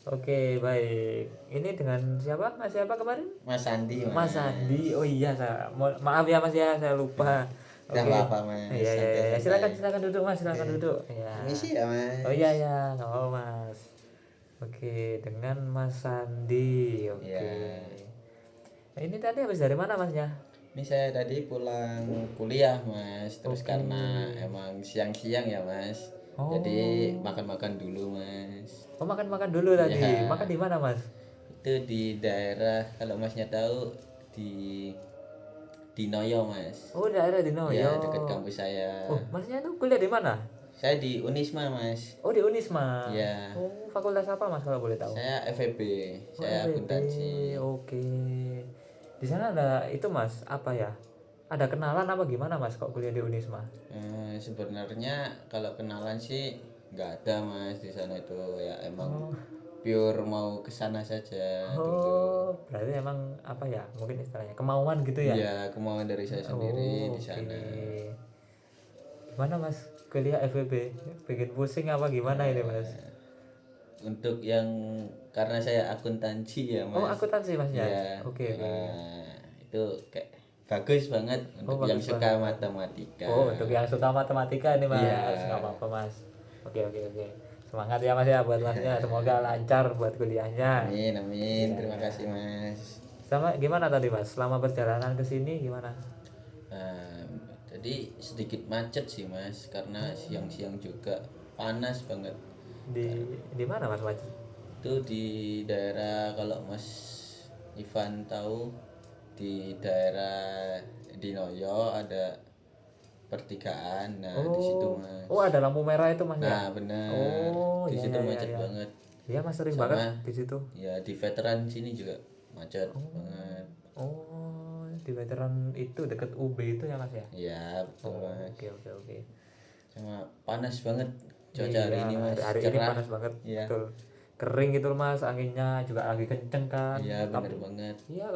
Oke, baik. Ini dengan siapa? Mas siapa kemarin? Mas Andi Mas Andi. mas. Oh iya, maaf ya Mas ya, saya lupa. Gak Oke. apa-apa mas, Iya, iya, iya, iya. Silakan, santai-santai. silakan duduk Mas, silakan Oke, duduk. Ya. permisi ya Oh iya, mas. ya, nggak apa Mas. Oke, dengan Mas Sandi. Oke. Ya, Ini tadi habis dari mana Masnya? ini saya tadi pulang kuliah mas, terus Oke. karena emang siang-siang ya mas, jadi Oh. makan-makan dulu mas. Oh, makan-makan dulu tadi. Makan Ya, di mana Mas? itu di daerah, kalau masnya tahu, di di Noyo mas. Oh, daerah di Ya, Noyo. dekat kampus saya. Oh, Masnya itu kuliah di mana? Saya di Unisma mas. Oh, di Unisma. Ya, Oh, fakultas apa Mas kalau boleh tahu? saya FEB, Oh, saya FEB. akuntansi. Oke. Di sana ada itu Mas, apa ya? Ada kenalan apa gimana Mas kok kuliah di Unisma? Sebenarnya kalau kenalan sih nggak ada mas di sana itu, ya emang Oh. pure mau ke sana saja dulu. Oh, berarti emang apa ya? Mungkin istilahnya kemauan gitu ya? Ya kemauan dari saya sendiri Oh, di oke. sana. Gimana Mas? Kuliah FEB bikin pusing apa gimana ini Mas? Untuk yang, karena saya akuntansi ya Oh, mas. akuntansi Masnya. Ya, Oke, oke. itu kayak bagus banget Oh, untuk yang bagus suka banget. matematika. Oh, untuk yang suka matematika ini Iya. Mas, nggak apa-apa Mas. Oke, oke, oke. Semangat ya Mas ya buat Masnya. Semoga lancar buat kuliahnya. Amin amin, Iya, terima iya. kasih mas. Sama gimana tadi Mas? Selama perjalanan ke sini gimana? Nah, jadi sedikit macet sih mas, karena siang-siang juga panas banget. Di mana Mas macet? Itu di daerah, kalau mas Ivan tahu, di daerah di Noyo ada pertigaan, nah di situ Oh, oh mas. ada lampu merah itu Mas ya? Nah bener, Oh, di ya, situ ya, ya, macet ya. banget. Iya Mas sering banget Sama di situ. ya di veteran sini juga macet Oh, banget. oh di veteran itu deket UB itu ya Mas ya? Ya betul Oh, mas. oke, oke, oke. Sama panas banget cuaca hari Iya, ini mas, hari ini cerah. panas banget, Ya, betul. Kering gitu loh Mas, anginnya juga lagi kenceng kan. iya Tapi bener banget. iya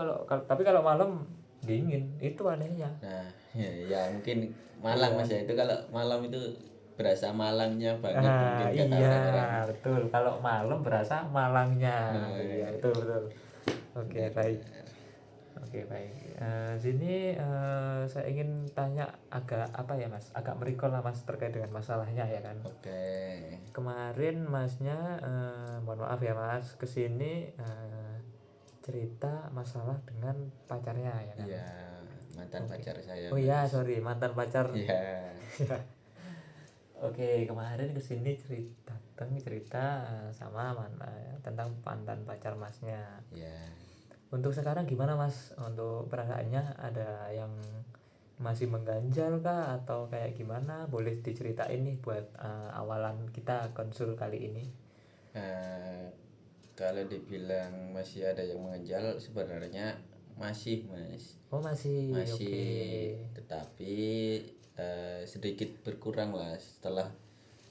tapi kalau malam dingin, itu anehnya. Nah, ya mungkin Malang Iya. mas ya, itu kalau malam itu berasa Malangnya banget Ah, mungkin kata iya, orang-orang. betul. Kalau malam berasa Malangnya. Iya, Nah, betul, betul. Oke, baik. benar-benar. Oke, baik. Sini saya ingin tanya agak apa ya Mas? Agak merikol lah Mas terkait dengan masalahnya ya kan. Oke. Kemarin Masnya, mohon maaf ya Mas, kesini cerita masalah dengan pacarnya ya kan. Iya, mantan Oke. pacar saya Oh iya, mas. sorry, mantan pacar. Iya. Oke, kemarin kesini cerita sama tentang mantan pacar Masnya. Iya. Untuk sekarang gimana Mas? Untuk perasaannya ada yang masih mengganjal kah atau kayak gimana? Boleh diceritain nih buat awalan kita konsul kali ini. Eh, Kalau dibilang masih ada yang mengejar, sebenarnya masih mas. Oh masih, oke. Masih, tetapi sedikit berkurang lah setelah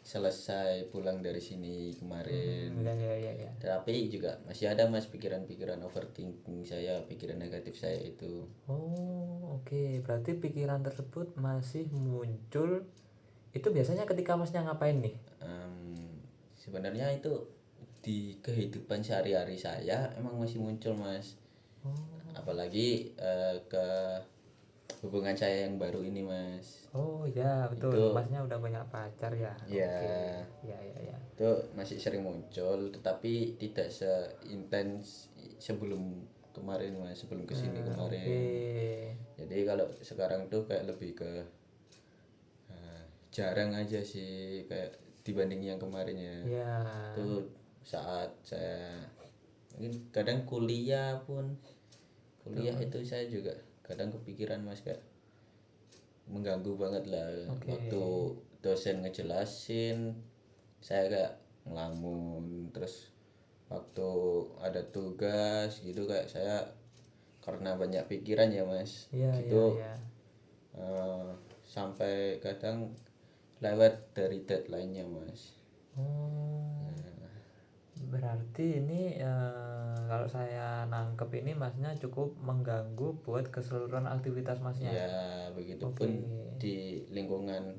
selesai pulang dari sini kemarin. Ya, ya, ya, ya. Tapi juga masih ada mas pikiran-pikiran overthinking saya, pikiran negatif saya itu. Oh oke, berarti pikiran tersebut masih muncul. Itu biasanya ketika Masnya ngapain nih? Sebenarnya itu di kehidupan sehari-hari saya emang masih muncul mas. Oh, Apalagi ke hubungan saya yang baru ini mas. oh ya betul, Itu Masnya udah punya pacar ya. ya, Oke, ya, ya, ya. itu masih sering muncul, tetapi tidak seintens sebelum kemarin mas, sebelum kesini Oke. kemarin. Jadi kalau sekarang tuh kayak lebih ke jarang aja sih, kayak dibanding yang kemarinnya. Ya. Tuh saat saya mungkin kadang kuliah itu saya juga kadang kepikiran mas, kayak mengganggu banget lah. Oke. Waktu dosen ngejelasin saya kayak ngelamun, terus waktu ada tugas gitu kayak saya, karena banyak pikiran ya mas Iya, iya, gitu, iya. sampai kadang lewat dari deadline-nya mas. Oh, berarti ini kalau saya nangkep ini Masnya cukup mengganggu buat keseluruhan aktivitas Masnya. Ya begitupun Oke. di lingkungan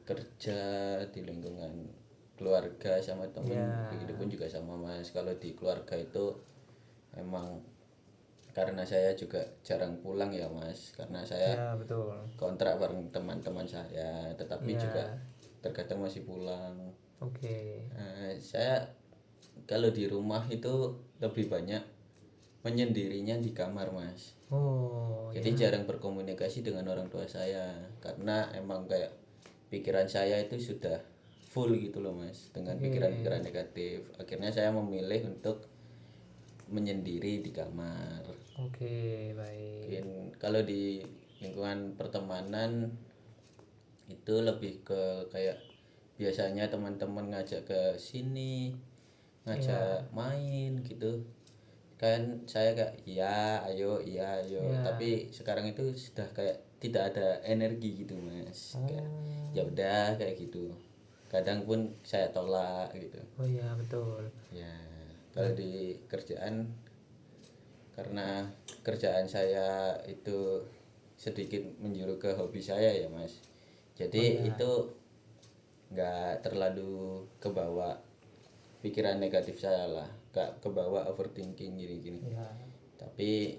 kerja, di lingkungan keluarga sama temen, Ya, begitu pun juga sama mas. Kalau di keluarga itu emang karena saya juga jarang pulang ya mas, karena saya ya betul. kontrak bareng teman-teman saya, tetapi juga Ya, terkadang masih pulang. oke. Saya kalau di rumah itu lebih banyak menyendirinya di kamar mas, Oh jadi ya, jarang berkomunikasi dengan orang tua saya karena emang kayak pikiran saya itu sudah full gitu loh mas dengan pikiran-pikiran oke, negatif. Akhirnya saya memilih untuk menyendiri di kamar. oke, baik. Mungkin kalau di lingkungan pertemanan itu lebih ke kayak biasanya teman-teman ngajak ke sini, ngajak Ya, main gitu kan, saya kayak iya ayo, ya. tapi sekarang itu sudah kayak tidak ada energi gitu mas, kayak ya Oh, udah kayak gitu, kadang pun saya tolak gitu. oh ya betul. Ya kalau Berarti, di kerjaan, karena kerjaan saya itu sedikit menjuru ke hobi saya ya mas, oh jadi ya, itu nggak terlalu kebawa pikiran negatif saya lah, gak kebawa overthinking gini-gini. ya, Tapi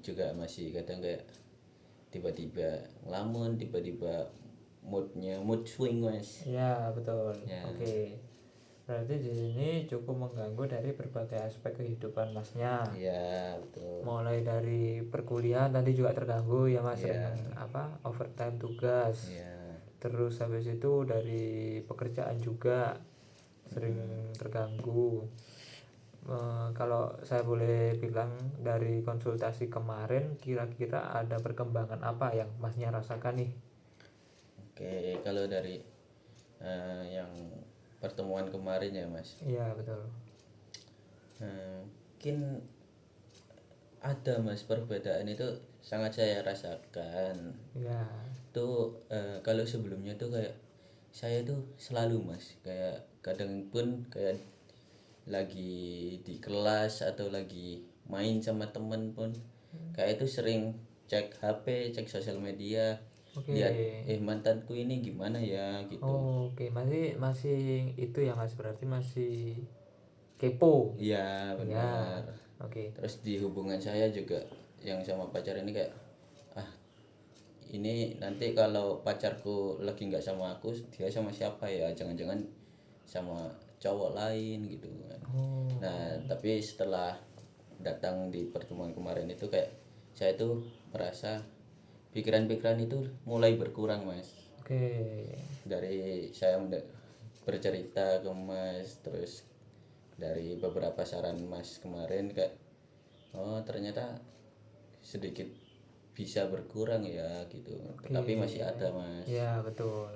juga masih kadang kayak tiba-tiba ngelamun, tiba-tiba mood swing mas. ya betul. Ya, Oke. Berarti di sini cukup mengganggu dari berbagai aspek kehidupan masnya. iya betul. Mulai dari perkuliahan tadi juga terganggu ya mas, sering Iya, apa overtime tugas. iya. Terus habis itu dari pekerjaan juga sering terganggu. Kalau saya boleh bilang dari konsultasi kemarin, kira-kira ada perkembangan apa yang masnya rasakan nih? Oke, kalau dari yang pertemuan kemarin ya mas, Iya betul. mungkin ada mas perbedaan itu sangat saya rasakan. Iya, Tuh kalau sebelumnya tuh kayak saya tuh selalu mas kayak kadang pun kayak lagi di kelas atau lagi main sama temen pun kayak itu sering cek HP, cek sosial media, oke. lihat mantanku ini gimana ya gitu. Oh, oke, masih masih itu ya mas, berarti masih kepo. Iya Iya, benar. oke. Terus di hubungan saya juga yang sama pacar ini kayak, ah ini nanti kalau pacarku lagi nggak sama aku, dia sama siapa ya, jangan-jangan sama cowok lain gitu kan. Oh, Nah tapi setelah datang di pertemuan kemarin itu kayak saya tuh merasa pikiran-pikiran itu mulai berkurang mas, oke. dari saya bercerita ke mas, terus dari beberapa saran mas kemarin kayak oh ternyata sedikit bisa berkurang ya gitu, Oke, tetapi masih ada mas. ya betul.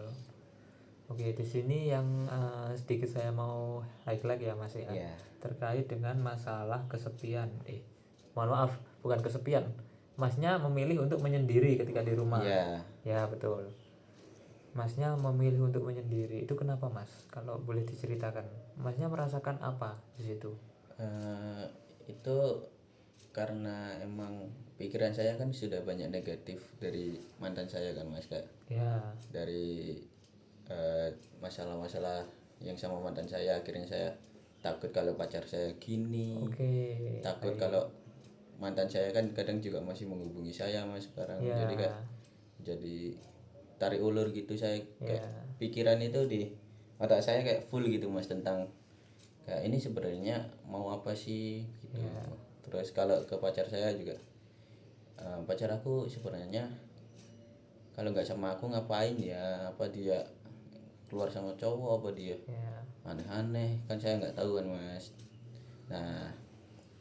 Oke, di sini yang sedikit saya mau highlight ya Mas ya, Ya, terkait dengan masalah kesepian. Mohon maaf, bukan kesepian. Masnya memilih untuk menyendiri ketika di rumah. ya, Ya betul. Masnya memilih untuk menyendiri. Itu kenapa Mas? Kalau boleh diceritakan. Masnya merasakan apa di situ? eh, itu karena emang pikiran saya kan sudah banyak negatif dari mantan saya kan mas, kayak Ya, dari eh, masalah-masalah yang sama mantan saya, akhirnya saya takut kalau pacar saya gini, oke, takut baik. kalau mantan saya kan kadang juga masih menghubungi saya mas sekarang, jadi kayak Ya, jadi tarik ulur gitu, saya kayak ya, pikiran itu di otak saya kayak full gitu mas tentang kayak ini sebenarnya mau apa sih gitu. ya, Terus kalau ke pacar saya juga, pacar aku sebenarnya kalau nggak sama aku ngapain ya, apa dia keluar sama cowok, apa dia ya. aneh-aneh kan, saya nggak tahu kan mas. Nah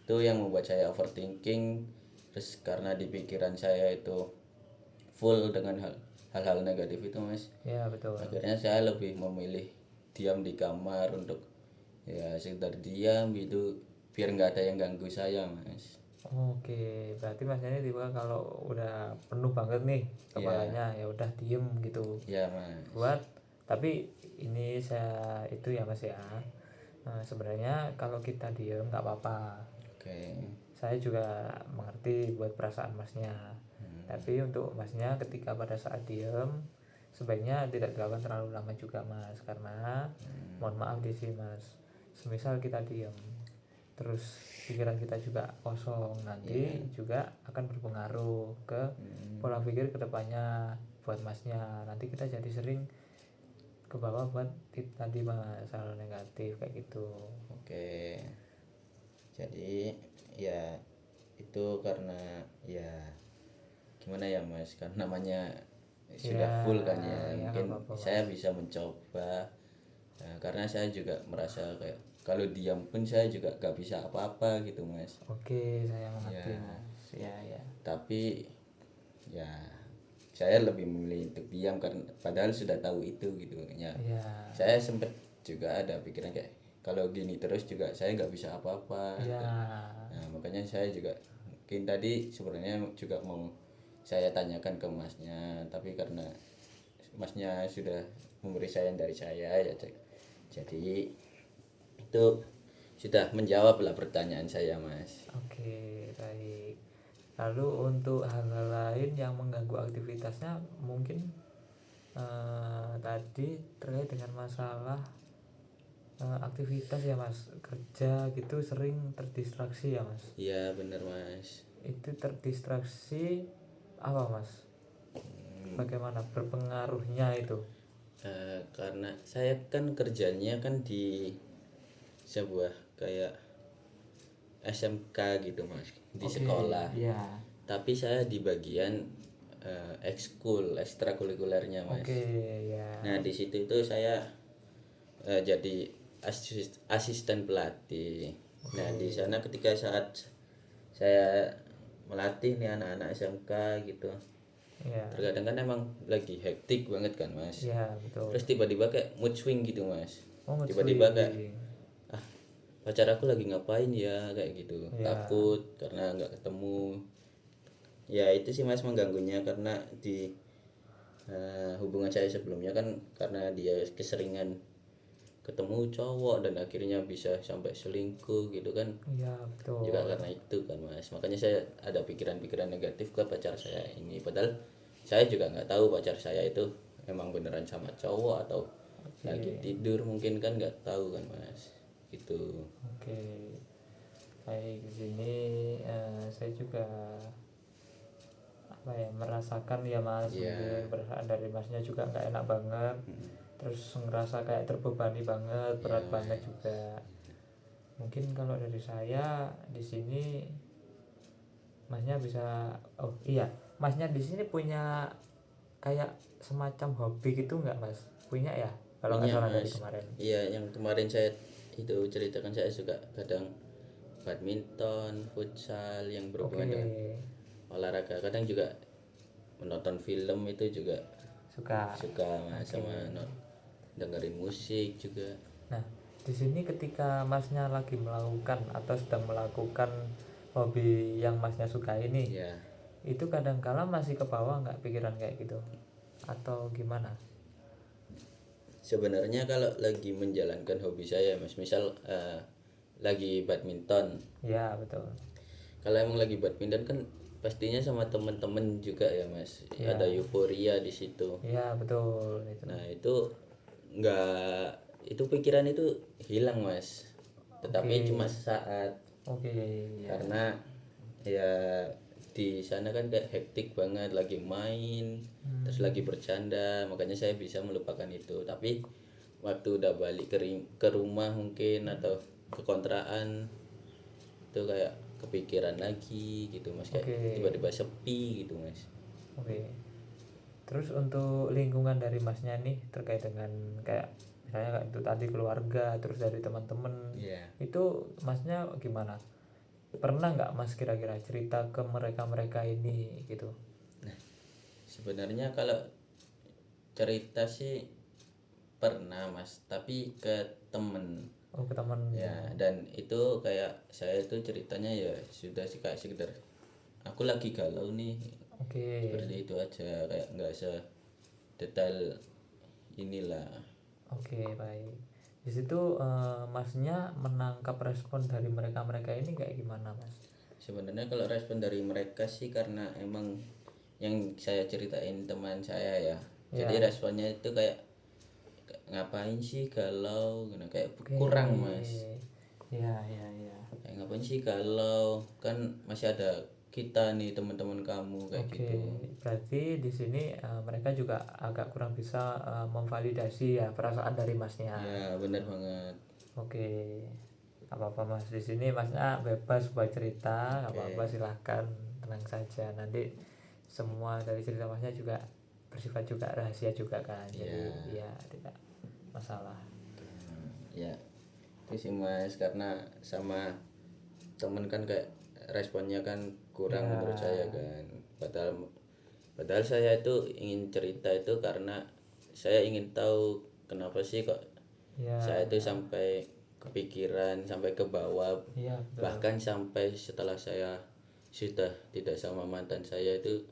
itu yang membuat saya overthinking, terus karena di pikiran saya itu full dengan hal-hal negatif itu mas, Ya betul. akhirnya saya lebih memilih diam di kamar untuk ya sekedar diam gitu, biar nggak ada yang ganggu saya mas. Oke, berarti Mas ini tiba kalau udah penuh banget nih Ya, kepalanya, ya udah diem gitu. ya mas. Buat, tapi ini saya itu ya Mas ya. Sebenarnya kalau kita diem nggak apa-apa. Oke. Saya juga mengerti buat perasaan Masnya. Tapi untuk Masnya ketika pada saat diem, sebaiknya tidak dilakukan terlalu lama juga mas, karena mohon maaf di sini mas, semisal kita diam terus pikiran kita juga kosong, nanti juga akan berpengaruh ke pola pikir kedepannya buat masnya, nanti kita jadi sering ke bawah buat tadi masalah negatif kayak gitu. Oke, jadi ya itu karena ya gimana ya mas, kan namanya sudah Ya, full kan ya, ya nggak mungkin apa-apa, Mas. saya bisa mencoba. Nah, karena saya juga merasa kayak kalau diam pun saya juga gak bisa apa-apa gitu mas. Oke, saya mengerti Ya. mas. Ya ya. Tapi ya saya lebih memilih untuk diam karena padahal sudah tahu itu gitu ya. Ya. Saya sempat juga ada pikiran kayak kalau gini terus juga saya nggak bisa apa-apa. Ya. Nah, makanya saya juga mungkin tadi sebenarnya juga mau saya tanyakan ke masnya, tapi karena masnya sudah memberi saran dari saya ya jadi itu sudah menjawab lah pertanyaan saya mas. Oke, baik. Lalu untuk hal-hal lain yang mengganggu aktivitasnya mungkin tadi terkait dengan masalah aktivitas ya mas, kerja gitu sering terdistraksi ya mas. Iya bener mas. Itu terdistraksi apa mas? Bagaimana berpengaruhnya itu? Karena saya kan kerjanya kan di sebuah kayak SMK gitu mas, di Oke, sekolah. ya. Tapi saya di bagian ekskul ekstrakurikulernya mas. Oke, ya. Nah di situ itu saya jadi asisten pelatih. Nah di sana ketika saat saya melatih nih anak-anak SMK gitu, Ya. terkadang kan emang lagi hektik banget kan mas. Ya, betul. Terus tiba-tiba kayak mood swing gitu mas. Oh, mood Tiba-tiba swing. kayak pacar aku lagi ngapain ya kayak gitu. Ya. Takut karena nggak ketemu. Ya itu sih mas mengganggunya karena di hubungan saya sebelumnya kan karena dia keseringan ketemu cowok dan akhirnya bisa sampai selingkuh gitu kan, Ya, betul. juga karena itu kan mas. Makanya saya ada pikiran-pikiran negatif ke pacar saya ini, padahal saya juga nggak tahu pacar saya itu emang beneran sama cowok atau lagi tidur mungkin kan nggak tahu kan mas gitu. Oke. Baik, di sini saya juga apa ya merasakan ya mas, mungkin perasaan dari masnya juga nggak enak banget, terus ngerasa kayak terbebani banget, berat banget juga. Mungkin kalau dari saya di sini masnya bisa, oh iya, masnya di sini punya kayak semacam hobi gitu nggak mas? Punya ya kalau nggak Punya salah dari mas. kemarin. Iya yang kemarin saya itu ceritakan, saya suka kadang badminton, futsal yang berhubungan Oke, dengan olahraga. Kadang juga menonton film itu juga suka. suka mas, sama dengerin musik juga. Nah, di sini ketika masnya lagi melakukan atau sedang melakukan hobi yang masnya suka ini, Ya itu kadang-kala masih ke bawah nggak pikiran kayak gitu? Atau gimana? sebenarnya kalau lagi menjalankan hobi saya mas, misal lagi badminton, Ya, betul. kalau emang lagi badminton kan pastinya sama temen-temen juga ya mas, ada euforia di situ. Ya, betul itu. Nah itu nggak, itu pikiran itu hilang mas, tetapi cuma sesaat. Oke, ya. Karena ya di sana kan kayak hektik banget, lagi main terus lagi bercanda, makanya saya bisa melupakan itu. Tapi waktu udah balik ke rumah mungkin atau ke kontrakan itu kayak kepikiran lagi gitu mas, kayak tiba-tiba sepi gitu mas. Oke. Terus untuk lingkungan dari masnya nih terkait dengan kayak misalnya kayak itu tadi keluarga, terus dari teman-teman, itu masnya gimana? Pernah nggak mas kira-kira cerita ke mereka-mereka ini gitu? Nah sebenarnya kalau cerita sih pernah mas, tapi ke temen. Oh, ke teman. Ya dan itu kayak saya itu ceritanya ya sudah sih kayak sekedar aku lagi galau nih, Oke. seperti itu aja, kayak nggak sedetail inilah. Oke, baik. Di situ masnya menangkap respon dari mereka-mereka ini kayak gimana, Mas? Sebenarnya kalau respon dari mereka sih karena emang yang saya ceritain teman saya ya, Jadi Ya. responnya itu kayak ngapain sih galau, kayak Oke. kurang mas. Ya, ya, ya. Kayak ngapain sih galau, kan masih ada kita nih teman-teman kamu kayak Oke, gitu. berarti di sini mereka juga agak kurang bisa memvalidasi ya perasaan dari masnya. Ya bener banget. Oke, apa-apa mas, di sini masnya bebas buat cerita, nggak apa-apa, Oke. silahkan, tenang saja. Nanti semua dari cerita masnya juga bersifat juga rahasia juga kan, jadi Ya. ya tidak masalah. Ya itu sih mas, karena sama temen kan kayak responnya kan kurang Ya, menurut saya kan. Padahal saya itu ingin cerita itu karena saya ingin tahu kenapa sih kok ya, saya itu ya, sampai kepikiran, sampai ke bawah, ya, betul. bahkan sampai setelah saya sudah tidak sama mantan saya itu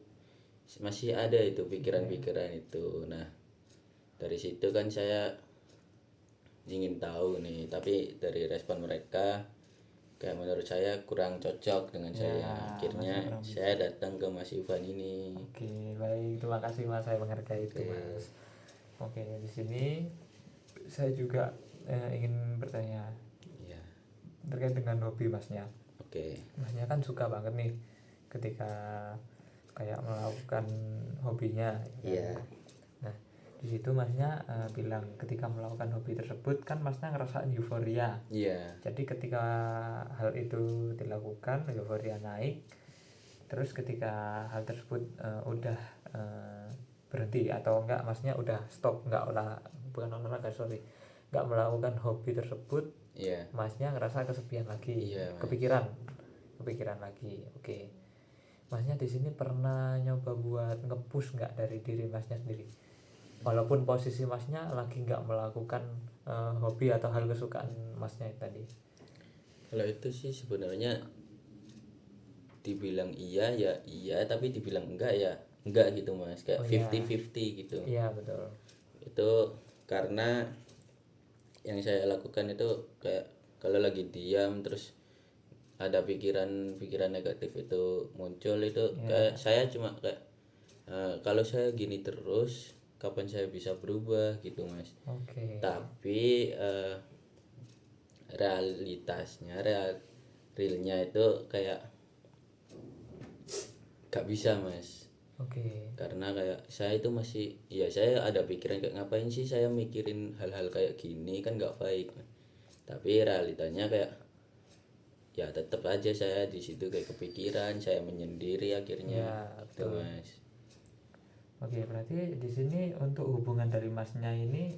masih ada itu pikiran-pikiran itu. Nah dari situ kan saya ingin tahu nih, tapi dari respon mereka kayak menurut saya kurang cocok dengan Ya, saya. Akhirnya masih kurang bisa. saya datang ke Mas Ivan ini. Oke, baik, terima kasih mas, saya menghargai itu Oke. mas. Oke, di sini saya juga ingin bertanya Ya. terkait dengan hobi masnya. Oke. Masnya kan suka banget nih ketika kayak melakukan hobinya, ya Iya. kan? Nah, di situ masnya bilang ketika melakukan hobi tersebut kan masnya ngerasain euforia. Iya. Jadi ketika hal itu dilakukan, euforia naik. Terus ketika hal tersebut udah berhenti atau enggak, masnya udah stop, enggak bukan olahraga, sorry, enggak melakukan hobi tersebut, Iya. masnya ngerasa kesepian lagi, Iya, Mas. kepikiran lagi. Oke, masnya di sini pernah nyoba buat nge-push nggak dari diri masnya sendiri, walaupun posisi masnya lagi nggak melakukan hobi atau hal kesukaan masnya tadi? Kalau itu sih sebenarnya dibilang iya ya iya, tapi dibilang enggak ya enggak gitu Mas. Kayak Oh ya, 50-50 gitu. iya betul. Itu karena yang saya lakukan itu kayak kalau lagi diam terus ada pikiran-pikiran negatif itu muncul, itu kayak saya cuma kayak kalau saya gini terus kapan saya bisa berubah gitu Mas. Oke. Tapi realnya itu kayak gak bisa Mas, Oke. karena kayak saya itu masih, ya saya ada pikiran kayak ngapain sih saya mikirin hal-hal kayak gini, kan gak baik. Tapi realitanya kayak ya tetap aja saya di situ kayak kepikiran, saya menyendiri akhirnya Ya, gitu betul. Mas. Oke, berarti di sini untuk hubungan dari masnya ini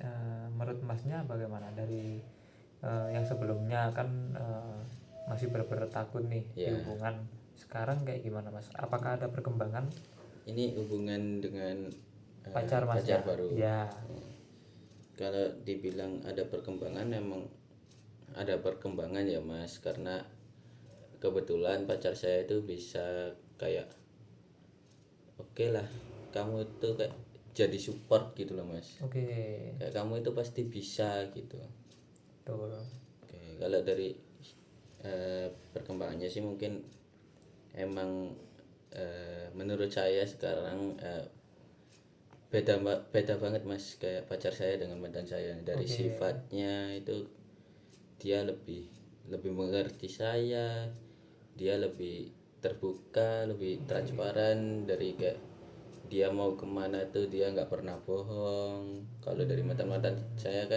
menurut masnya bagaimana dari yang sebelumnya kan masih benar-benar takut nih di Ya, hubungan, sekarang kayak gimana mas? Apakah ada perkembangan ini hubungan dengan pacar pacar masnya? baru. Ya, Kalau dibilang ada perkembangan, emang ada perkembangan ya Mas, karena kebetulan pacar saya itu bisa kayak oke lah, kamu itu kayak jadi support gitu loh Mas. oke, Kayak kamu itu pasti bisa gitu. betul. Oke, kalau dari perkembangannya sih mungkin emang menurut saya sekarang beda banget Mas, kayak pacar saya dengan mantan saya. Dari Oke. sifatnya itu dia lebih mengerti saya, dia lebih terbuka, lebih transparan. Dari kayak dia mau kemana tuh dia nggak pernah bohong. Kalau dari mantan saya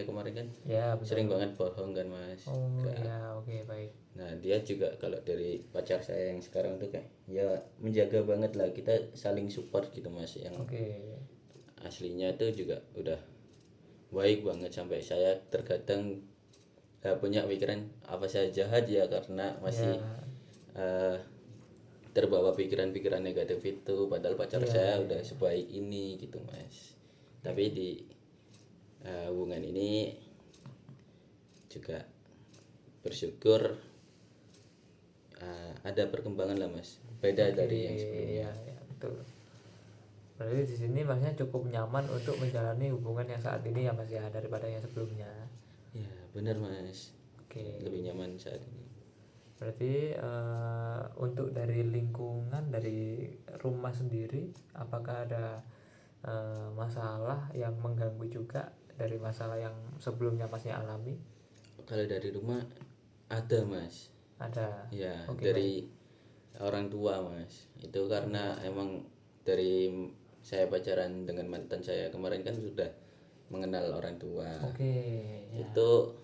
kemarin kan Ya, betul. sering banget bohong kan Mas. Oh ya, oke, baik. Nah dia juga kalau dari pacar saya yang sekarang tuh kayak ya menjaga banget lah, kita saling support gitu Mas. Yang Oke. aslinya tuh juga udah baik banget, sampai saya terkadang punya pikiran apa saya jahat ya karena masih Ya, terbawa pikiran-pikiran negatif itu, padahal pacar iya, saya iya, udah iya. sebaik ini gitu Mas. Tapi di hubungan ini juga bersyukur ada perkembangan lah Mas, beda Oke, dari yang sebelumnya. ya, ya, betul. Berarti di sini masnya cukup nyaman untuk menjalani hubungan yang saat ini ya mas ya, daripada yang sebelumnya. Ya benar Mas, Oke. lebih nyaman saat ini. Berarti untuk dari lingkungan, dari rumah sendiri, apakah ada masalah yang mengganggu juga dari masalah yang sebelumnya masnya alami? Kalau dari rumah ada mas, Ada. ya Oke, baik. dari orang tua mas. Itu karena emang dari saya pacaran dengan mantan saya kemarin kan sudah mengenal orang tua. Oke, ya. Itu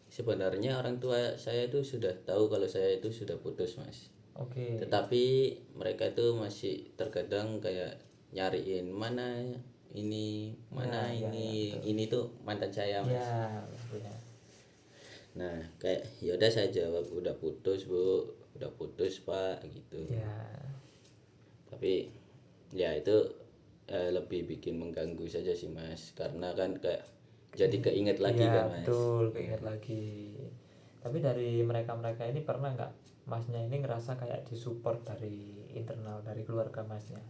sebenarnya orang tua saya itu sudah tahu kalau saya itu sudah putus mas. Oke. Tetapi mereka itu masih terkadang kayak nyariin mana ini, mana Ya, ini tuh mantan saya mas. Ya, ya. Nah kayak yaudah saya jawab udah putus bu, udah putus pak gitu. Ya. Tapi ya itu lebih bikin mengganggu saja sih mas, karena kan kayak jadi keinget lagi Iya, kan mas. betul, keinget lagi. Tapi dari mereka-mereka ini pernah nggak masnya ini ngerasa kayak disupport dari internal, dari keluarga masnya?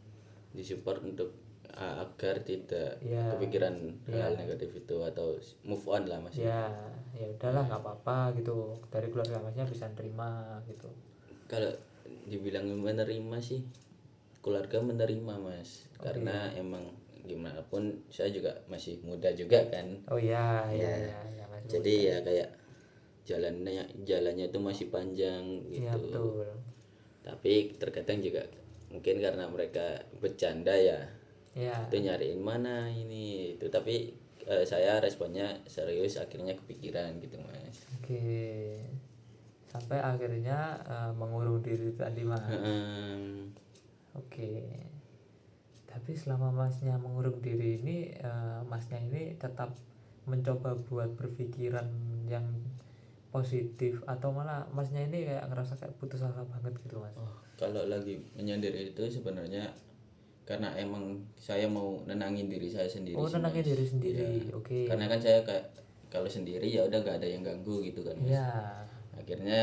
Disupport untuk agar tidak Iya, kepikiran iya. hal negatif itu atau move on lah mas. Ya, ya udahlah nggak apa-apa gitu. Dari keluarga masnya bisa terima gitu. Kalau dibilang menerima sih keluarga menerima mas, karena emang gimana pun saya juga masih muda juga kan. Oh ya, ya, Ya, ya, masih jadi muda. ya kayak jalannya itu masih panjang Iya, gitu. betul. Tapi terkadang juga mungkin karena mereka bercanda ya, Ya, itu nyariin mana ini itu, tapi saya responnya serius, akhirnya kepikiran gitu mas. oke. Sampai akhirnya mengurung diri tadi mas. Oke. Tapi selama masnya mengurung diri ini, masnya ini tetap mencoba buat berpikiran yang positif atau malah masnya ini kayak ngerasa kayak putus asa banget gitu mas? Kalau lagi menyendiri itu sebenarnya karena emang saya mau nenangin diri saya sendiri Oh, sih nenangin mas. diri sendiri. Iya. Oke. Karena kan saya kayak kalau sendiri ya udah gak ada yang ganggu gitu kan mas. Iya. Akhirnya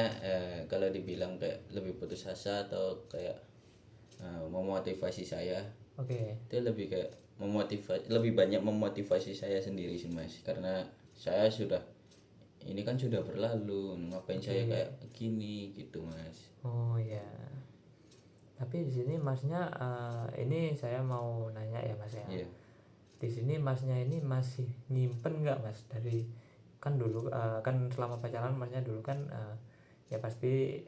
kalau dibilang kayak lebih putus asa atau kayak memotivasi saya, Oke. itu lebih kayak lebih banyak memotivasi saya sendiri sih mas, karena saya sudah ini kan sudah berlalu, ngapain saya kayak gini gitu mas. Oh ya. Tapi di sini masnya, ini saya mau nanya ya mas ya. Iya. Di sini masnya ini masih nyimpen nggak mas dari, kan dulu kan selama pacaran masnya dulu kan ya pasti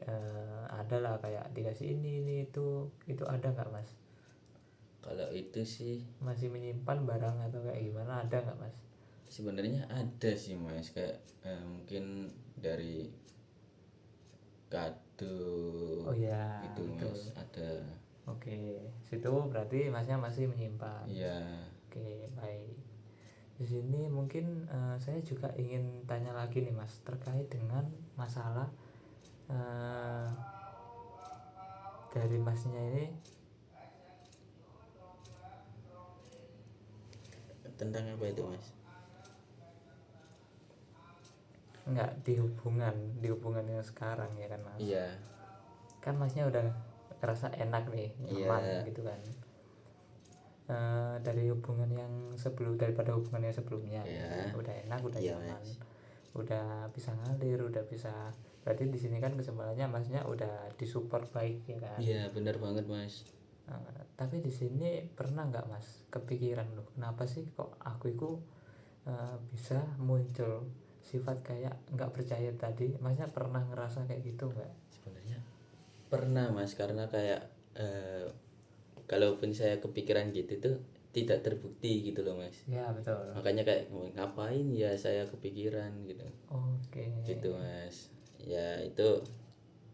ada lah kayak dikasih ini itu ada nggak mas? Kalau itu sih Masih menyimpan barang atau kayak gimana, ada nggak mas? sebenarnya ada sih mas, kayak mungkin dari kado Oh ya, itu betul. mas ada. Oke, situ berarti masnya masih menyimpan. Iya. Oke, baik. Di sini mungkin saya juga ingin tanya lagi nih mas terkait dengan masalah eh, dari masnya ini. Tentang apa itu mas? Enggak, di hubungan yang sekarang ya kan mas. Iya. Kan masnya udah ngerasa enak nih, nyaman Iya. gitu kan. Dari hubungan yang daripada hubungan yang sebelumnya Iya. udah enak, udah Iya, nyaman, Mas. udah bisa ngalir, udah bisa, berarti di sini kan kesimpulannya masnya udah disupport baik ya kan. Iya benar banget mas. Tapi di sini pernah nggak mas kepikiran loh, kenapa sih kok aku itu bisa muncul sifat kayak nggak percaya tadi, masnya pernah ngerasa kayak gitu nggak? Sebenarnya pernah mas, karena kayak kalaupun saya kepikiran gitu tuh tidak terbukti gitu loh mas. Ya betul. Makanya kayak ngapain ya saya kepikiran gitu. Oke. Gitu mas. Ya itu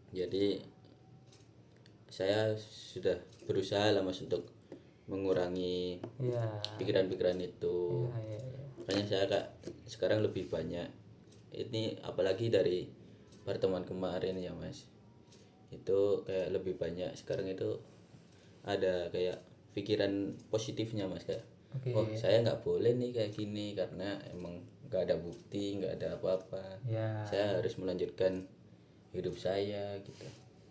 jadi saya sudah berusaha lah mas untuk mengurangi Ya. pikiran-pikiran itu. Ya, ya, ya. Makanya saya kak sekarang lebih banyak ini, apalagi dari pertemuan kemarin ya mas, itu kayak lebih banyak sekarang itu ada kayak pikiran positifnya mas, kayak Oke. oh saya nggak boleh nih kayak gini karena emang nggak ada bukti, nggak ada apa-apa, Ya. saya harus melanjutkan hidup saya gitu.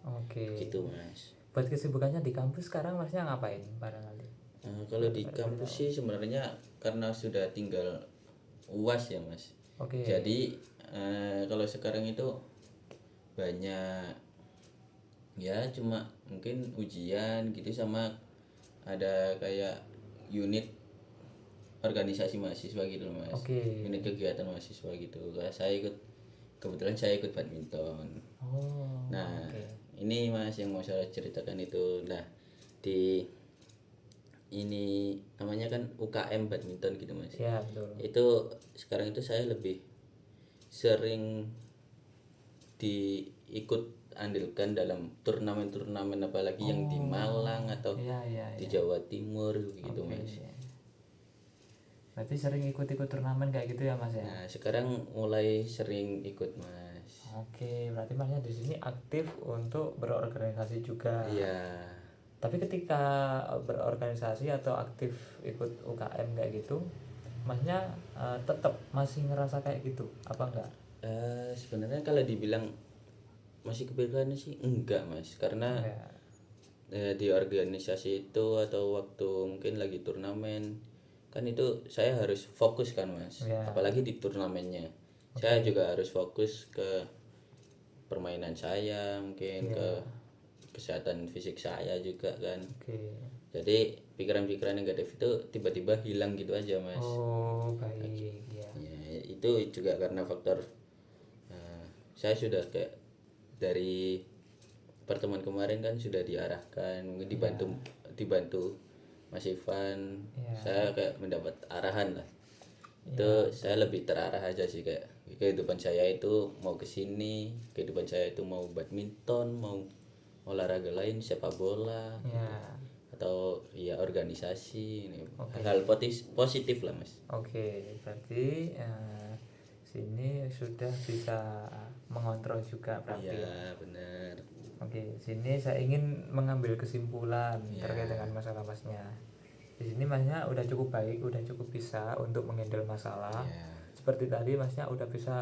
Oke. Gitu mas. Buat kesibukannya di kampus sekarang masnya ngapain barangkali? Kalau di kampus sih sebenarnya karena sudah tinggal UAS ya mas. Oke. Jadi kalau sekarang itu banyak ya cuma mungkin ujian gitu, sama ada kayak unit organisasi mahasiswa gitu loh mas. Oke. Unit kegiatan mahasiswa gitu. Kebetulan saya ikut badminton. Oh, Nah oke. ini mas yang mau saya ceritakan itu. Nah di ini namanya kan UKM badminton gitu mas. Ya, betul. Itu sekarang itu saya lebih sering diikut andilkan dalam turnamen-turnamen, apalagi yang di Malang atau Iya, iya, di iya. Jawa Timur gitu Oke. mas. Berarti sering ikut-ikut turnamen kayak gitu ya, Mas ya? Nah sekarang mulai sering ikut mas. Oke, berarti Masnya di sini aktif untuk berorganisasi juga. Iya. Tapi ketika berorganisasi atau aktif ikut UKM kayak gitu, Masnya tetap masih ngerasa kayak gitu, apa enggak? Sebenarnya kalau dibilang masih kepikiran sih enggak mas, karena Enggak. di organisasi itu atau waktu mungkin lagi turnamen kan itu saya harus fokus kan mas, Ya. apalagi di turnamennya saya juga harus fokus ke permainan saya, mungkin ke kesehatan fisik saya juga kan. Oke. Jadi pikiran-pikiran negatif itu tiba-tiba hilang gitu aja mas. Oh, baik ya. Ya, itu juga karena faktor saya sudah kayak dari pertemuan kemarin kan sudah diarahkan, mungkin dibantu Mas Ivan. Saya kayak mendapat arahan lah. Itu saya lebih terarah aja sih, kayak kehidupan saya itu mau ke sini, kehidupan saya itu mau badminton, mau olahraga lain, sepak bola, atau ya organisasi, hal-hal positif lah mas. Oke, berarti sini sudah bisa mengontrol juga berarti ya. Iya benar. Oke, sini saya ingin mengambil kesimpulan terkait dengan masalah Masnya. Di sini Masnya udah cukup baik, udah cukup bisa untuk menghandle masalah. Seperti tadi Masnya udah bisa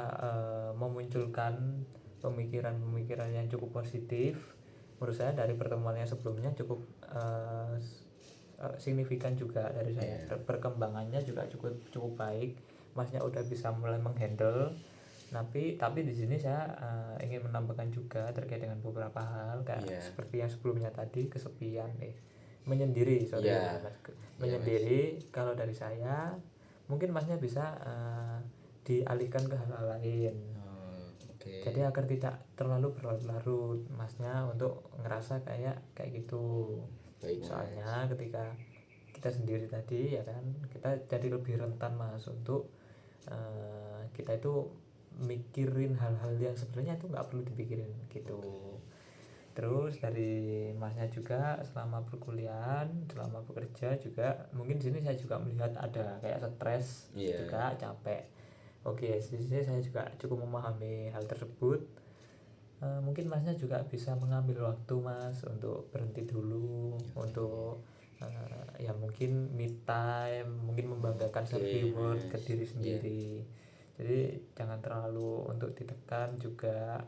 memunculkan pemikiran-pemikiran yang cukup positif. Menurut saya dari pertemuan yang sebelumnya cukup signifikan juga dari saya. Perkembangannya juga cukup baik. Masnya udah bisa mulai menghandle. Tapi di sini saya ingin menambahkan juga terkait dengan beberapa hal kayak seperti yang sebelumnya tadi, kesepian menyendiri, Mas. Menyendiri. Kalau dari saya mungkin Masnya bisa dialihkan ke hal lain. Jadi agar tidak terlalu berlarut-larut Masnya untuk ngerasa kayak gitu. Soalnya ketika kita sendiri tadi ya kan, kita jadi lebih rentan Mas untuk kita itu mikirin hal-hal yang sebenarnya itu nggak perlu dipikirin gitu. Terus dari Masnya juga selama perkuliahan, selama bekerja juga mungkin di sini saya juga melihat ada kayak stres juga, capek. Oke, di sini saya juga cukup memahami hal tersebut. Mungkin Masnya juga bisa mengambil waktu Mas untuk berhenti dulu, untuk ya mungkin me time, mungkin membanggakan self reward ke diri sendiri. Jadi jangan terlalu untuk ditekan juga.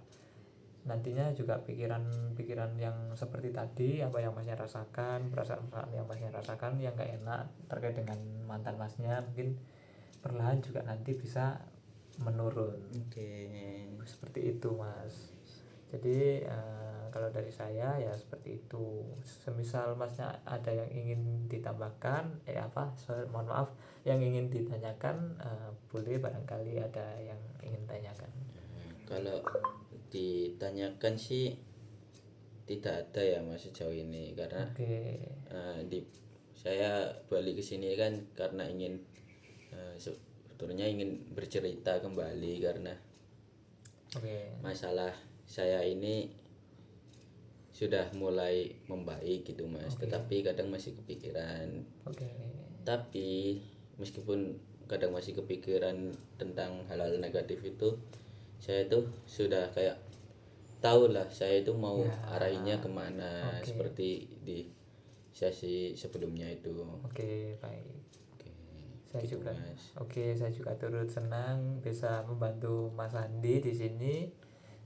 Nantinya juga pikiran-pikiran yang seperti tadi, apa yang Masnya rasakan, perasaan yang Masnya rasakan yang gak enak terkait dengan mantan Masnya, mungkin perlahan juga nanti bisa menurun. Seperti itu Mas. Jadi kalau dari saya ya seperti itu. Semisal Masnya ada yang ingin ditambahkan, mohon maaf, yang ingin ditanyakan, boleh barangkali ada yang ingin tanyakan. Kalau ditanyakan sih tidak ada ya mas sejauh ini, karena saya balik ke sini kan karena ingin sebetulnya ingin bercerita kembali, karena masalah saya ini sudah mulai membaik gitu mas, tetapi kadang masih kepikiran. Tapi meskipun kadang masih kepikiran tentang hal-hal negatif itu, saya tuh sudah kayak tahu lah saya itu mau arahinnya kemana, seperti di sesi sebelumnya itu. Baik. Saya Gitu, juga mas. saya juga turut senang bisa membantu Mas Andi di sini.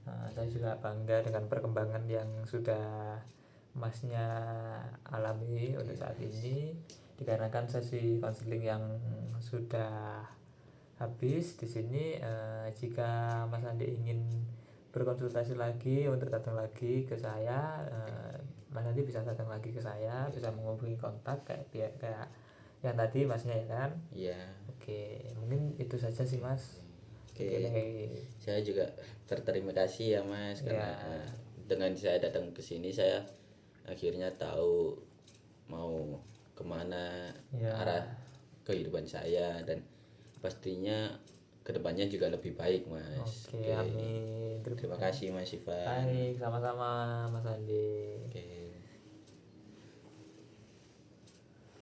Saya juga bangga dengan perkembangan yang sudah Masnya alami untuk saat ini, dikarenakan sesi konseling yang sudah habis di sini. Jika Mas Andi ingin berkonsultasi lagi untuk datang lagi ke saya, Mas Andi bisa datang lagi ke saya, bisa menghubungi kontak kayak yang tadi masnya ya kan. Iya. Oke, mungkin itu saja sih mas. Oke. Oke. Saya juga berterima kasih ya Mas karena Ya. dengan saya datang ke sini saya akhirnya tahu mau kemana Ya. arah kehidupan saya, dan pastinya kedepannya juga lebih baik Mas. Oke, amin. Terima kasih Mas Ivan. Baik, sama-sama Mas Andi. Oke.